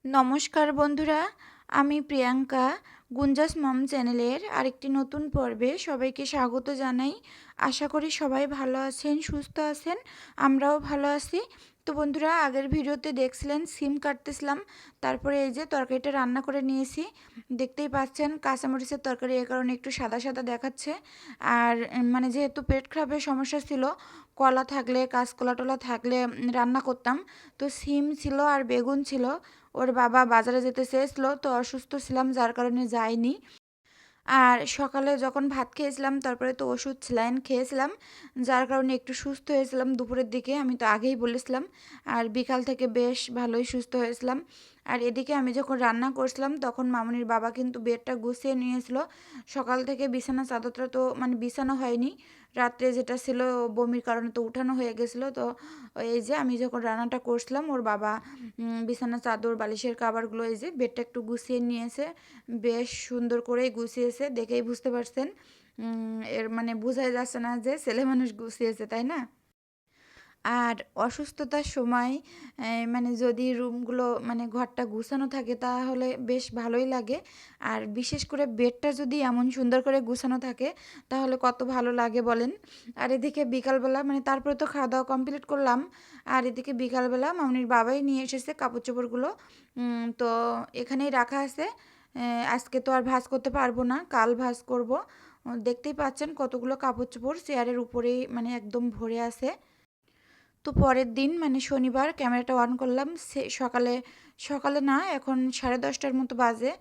নমস্কার বন্ধুরা, আমি প্রিয়াঙ্কা গুঞ্জাস মম চ্যানেলের আরেকটি নতুন পর্বে সবাইকে স্বাগত জানাই। আশা করি সবাই ভালো আছেন, সুস্থ আছেন, আমরাও ভালো আছি। তো বন্ধুরা, আগের ভিডিওতে দেখছিলেন সিম কাটতেছিলাম, তারপরে এই যে তরকারিটা রান্না করে নিয়েছি। দেখতেই পাচ্ছেন কাঁচামরিচের তরকারি, এ কারণে একটু সাদা সাদা দেখাচ্ছে। আর মানে যেহেতু পেট খারাপের সমস্যা ছিল, কলা থাকলে কাঁচকলা টলা থাকলে রান্না করতাম। তো সিম ছিল আর বেগুন ছিল। ওর বাবা বাজারে যেতে চেয়েছিল, তো অসুস্থ ছিলাম যার কারণে যাইনি। আর সকালে যখন ভাত খেয়েছিলাম তারপরে তো ওষুধ স্যালাইন খেয়েছিলাম, যার কারণে একটু সুস্থ হয়েছিলাম দুপুরের দিকে, আমি তো আগেই বলেছিলাম। আর বিকাল থেকে বেশ ভালোই সুস্থ হয়েছিলাম। আর এদিকে আমি যখন রান্না করছিলাম তখন মামুনির বাবা কিন্তু বেডটা গুছিয়ে নিয়েছিল। সকাল থেকে বিছানা চাদরটা তো মানে বিছানো হয়নি, রাত্রে যেটা ছিল বমির কারণে তো উঠানো হয়ে গেছিলো। তো এই যে আমি যখন রান্নাটা করছিলাম ওর বাবা বিছানা চাদর বালিশের কাভারগুলো এই যে বেডটা একটু গুছিয়ে নিয়েছে, বেশ সুন্দর করেই গুছিয়েছে, দেখেই বুঝতে পারছেন। এর মানে বোঝাই যাচ্ছে না যে ছেলে মানুষ গুছিয়েছে, তাই না? আর অসুস্থতার সময় মানে যদি রুমগুলো মানে ঘরটা গুছানো থাকে তাহলে বেশ ভালোই লাগে। আর বিশেষ করে বেডটা যদি এমন সুন্দর করে গুছানো থাকে তাহলে কত ভালো লাগে বলেন। আর এদিকে বিকালবেলা মানে তারপরে তো খাওয়া দাওয়া কমপ্লিট করলাম। আর এদিকে বিকালবেলা মামনির বাবাই নিয়ে এসেছে কাপড় চোপড়গুলো। তো এখানেই রাখা আছে। আজকে তো আর ভাঁজ করতে পারবো না, কাল ভাঁজ করব। দেখতেই পাচ্ছেন কতগুলো কাপড় চোপড় চেয়ারের উপরেই মানে একদম ভরে আছে। তো পরের দিন মানে শনিবার ক্যামেরাটা অন করলাম, সকালে সকালে না, এখন 10:30টার মতো বাজে।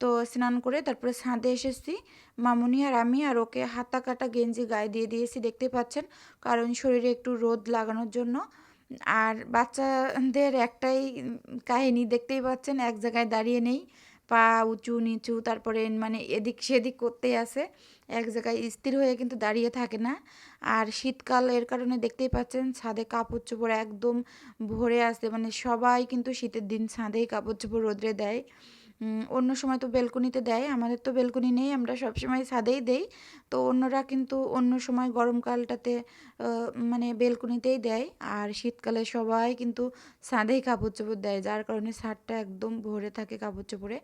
তো স্নান করে তারপরে ছাদে এসেছি, মামুনি আর আমি। আর ওকে হাতা কাটা গেঞ্জি গায়ে দিয়ে দিয়েছি, দেখতে পাচ্ছেন, কারণ শরীরে একটু রোদ লাগানোর জন্য। আর বাচ্চাদের একটাই কাহিনী, দেখতেই পাচ্ছেন, এক জায়গায় দাঁড়িয়ে নেই, পা উঁচু নিচু, তারপরে মানে এদিক সেদিক করতেই আছে, এক জায়গায় স্থির হয়ে কিন্তু দাঁড়িয়ে থাকে না। আর শীতকাল, এর কারণে দেখতেই পাচ্ছেন ছাদে কাপড় চোপড় একদম ভরে আছে, মানে সবাই কিন্তু শীতের দিন ছাদেই কাপড় চোপড় রোদ্রে দেয়। অন্য সময় তো বেলকনিতে দেয়, আমাদের তো বেলকনি নেই, আমরা সবসময় ছাদেই দেই। তো অন্যরা কিন্তু অন্য সময় গরমকালটাতে মানে বেলকনিতেই দেয়। আর শীতকালে সবাই কিন্তু ছাদেই কাপড় চোপড় দেয়, যার কারণে ছাদটা একদম ভরে থাকে কাপড় চোপড়ে।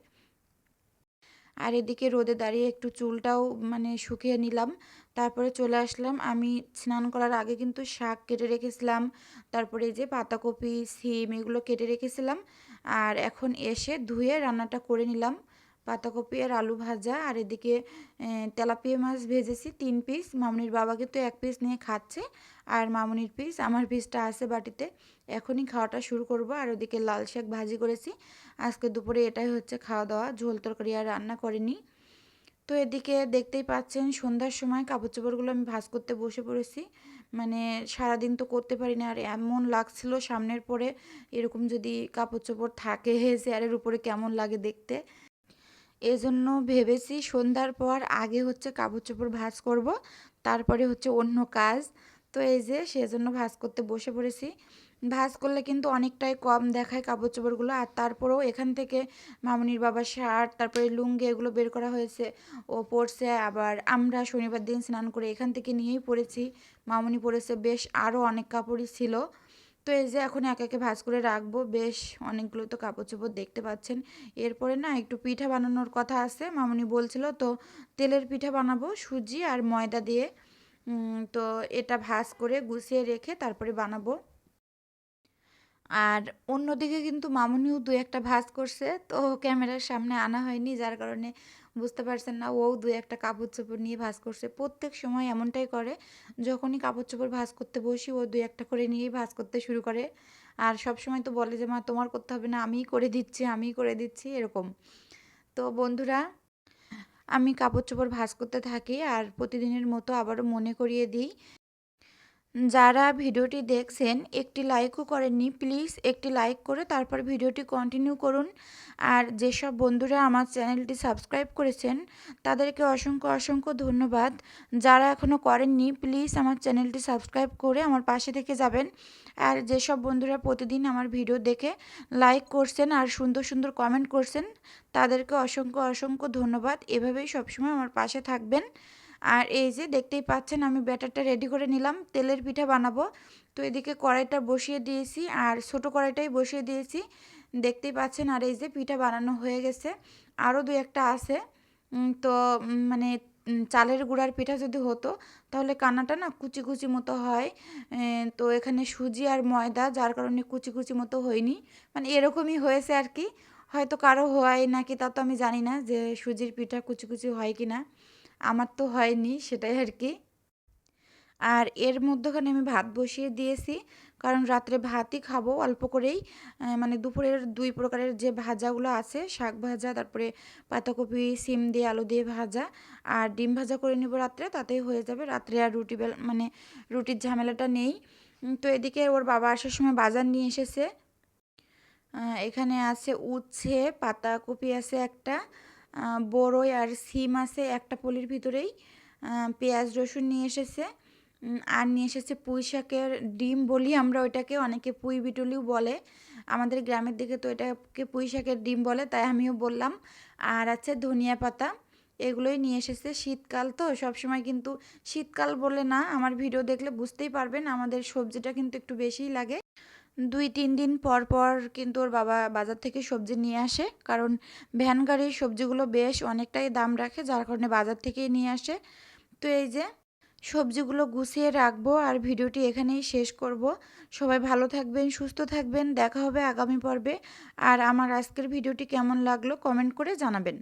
আর এদিকে রোদে দাঁড়িয়ে একটু চুলটাও মানে শুকিয়ে নিলাম, তারপরে চলে আসলাম। আমি স্নান করার আগে কিন্তু শাক কেটে রেখেছিলাম, তারপরে এই যে পাতাকপি সিম এগুলো কেটে রেখেছিলাম। আর এখন এসে ধুয়ে রান্নাটা করে নিলাম, পাতাকপি আর আলু ভাজা। আর এদিকে তেলাপিয়া মাছ ভেজেছি 3 পিস, মামুনির বাবাকে তো 1 পিস নিয়ে খাচ্ছে, আর মামুনির পিস আমার পিসটা আছে বাটিতে। এখনই খাওয়াটা শুরু করব। আর ওদিকে লাল শাক ভাজি করেছি। আজকে দুপুরে এটাই হচ্ছে খাওয়া দাওয়া, ঝোল তরকারি আর রান্না করিনি। তো এদিকে দেখতেই পাচ্ছেন সন্ধ্যার সময় কাপড় চোপড়গুলো আমি ভাঁজ করতে বসে পড়েছি। মানে সারাদিন তো করতে পারি না, আর এমন লাগছিল সামনের পরে এরকম যদি কাপড় চোপড় থাকে চেয়ারের উপরে কেমন লাগে দেখতে। এজন্য ভেবেছি সন্ধ্যার পর আগে হচ্ছে কাপড় চোপড় ভাঁজ করব, তারপরে হচ্ছে অন্য কাজ। তো এই যে সেজন্য ভাঁজ করতে বসে পড়েছি। ভাঁজ করলে কিন্তু অনেকটাই কম দেখায় কাপড় চোপড়গুলো। আর তারপরেও এখান থেকে মামুনির বাবার শার্ট, তারপরে লুঙ্গি এগুলো বের করা হয়েছে, ও পরছে। আবার আমরা শনিবার দিন স্নান করে এখান থেকে নিয়েই পরেছি, মামুনি পরেছে, বেশ আরও অনেক কাপড়ই ছিল। তো এই যে এখন একে একে ভাঁজ করে রাখবো, বেশ অনেকগুলো তো কাপড় চোপড় দেখতে পাচ্ছেন। এরপরে না একটু পিঠা বানানোর কথা আছে, মামুনি বলছিল, তো তেলের পিঠা বানাবো সুজি আর ময়দা দিয়ে। তো এটা ভাঁজ করে গুছিয়ে রেখে তারপরে বানাবো। আর অন্যদিকে কিন্তু মামুনিও দু একটা ভাঁজ করছে, তো ক্যামেরার সামনে আনা হয়নি, যার কারণে বুঝতে পারছেন না। ও দু একটা কাপড় চোপড় নিয়ে ভাঁজ করছে, প্রত্যেক সময় এমনটাই করে, যখনই কাপড় চোপড় ভাঁজ করতে বসি ও দু একটা করে নিয়েই ভাঁজ করতে শুরু করে। আর সব সময় তো বলে যে মা তোমার করতে হবে না, আমিই করে দিচ্ছি, আমিই করে দিচ্ছি, এরকম। তো বন্ধুরা, আমি কাপড় চোপড় ভাঁজ করতে থাকি আর প্রতিদিনের মতো আবারও মনে করিয়ে দিই, যারা ভিডিওটি দেখছেন একটি লাইকও করেননি, প্লিজ একটি লাইক করে তারপর ভিডিওটি কন্টিনিউ করুন। আর যেসব বন্ধুরা আমার চ্যানেলটি সাবস্ক্রাইব করেছেন তাদেরকে অসংখ্য অসংখ্য ধন্যবাদ। যারা এখনও করেননি প্লিজ আমার চ্যানেলটি সাবস্ক্রাইব করে আমার পাশে থেকে যাবেন। আর যেসব বন্ধুরা প্রতিদিন আমার ভিডিও দেখে লাইক করছেন আর সুন্দর সুন্দর কমেন্ট করছেন তাদেরকে অসংখ্য অসংখ্য ধন্যবাদ। এভাবেই সবসময় আমার পাশে থাকবেন। আর এই যে দেখতেই পাচ্ছেন আমি ব্যাটারটা রেডি করে নিলাম, তেলের পিঠা বানাবো। তো এদিকে কড়াইটা বসিয়ে দিয়েছি, আর ছোটো কড়াইটাই বসিয়ে দিয়েছি, দেখতেই পাচ্ছেন। আর এই যে পিঠা বানানো হয়ে গেছে, আরও দু একটা আছে। তো মানে চালের গুঁড়ার পিঠা যদি হতো তাহলে কানাটা না কুচি কুচি মতো হয়। তো এখানে সুজি আর ময়দা, যার কারণে কুচি কুচি মতো হয়নি, মানে এরকমই হয়েছে আর কি। হয়তো কারো হয় নাকি তা তো আমি জানি না যে সুজির পিঠা কুচি কুচি হয় কি না। আমার তো হয়নি, সেটাই আর কি। আর এর মধ্যখানে আমি ভাত বসিয়ে দিয়েছি, কারণ রাত্রে ভাতই খাবো অল্প করেই। মানে দুপুরের ২ প্রকারের যে ভাজাগুলো আছে, শাক ভাজা, তারপরে পাতাকপি, সিম দিয়ে আলু দিয়ে ভাজা, আর ডিম ভাজা করে নেব রাত্রে, তাতেই হয়ে যাবে। রাত্রে আর মানে রুটির ঝামেলাটা নেই। তো এদিকে ওর বাবা আসার সময় বাজার নিয়ে এসেছে। এখানে আছে উচ্ছে, পাতাকপি আছে একটা, বড়ই আর সিম আছে একটা পলির ভিতরেই, পেঁয়াজ রসুন নিয়ে এসেছে। আর নিয়ে এসেছে পুঁই শাকের ডিম বলি আমরা ওইটাকে, অনেকে পুঁই বিটুলিও বলে। আমাদের গ্রামের দিকে তো এটাকে পুঁই শাকের ডিম বলে, তাই আমিও বললাম। আর আছে ধনিয়া পাতা, এগুলোই নিয়ে এসেছে। শীতকাল তো সবসময়, কিন্তু শীতকাল বলে না, আমার ভিডিও দেখলে বুঝতেই পারবেন আমাদের সবজিটা কিন্তু একটু বেশিই লাগে। ২-৩ দিন পর পর কিন্তু ওর বাবা বাজার থেকে সবজি নিয়ে আসে, কারণ ভ্যান গাড়ির সবজিগুলো বেশ অনেকটাই দাম রাখে, যার কারণে বাজার থেকেই নিয়ে আসে। তো এই যে সবজিগুলো গুছিয়ে রাখবো আর ভিডিওটি এখানেই শেষ করব। সবাই ভালো থাকবেন, সুস্থ থাকবেন, দেখা হবে আগামী পর্বে। আর আমার আজকের ভিডিওটি কেমন লাগলো কমেন্ট করে জানাবেন।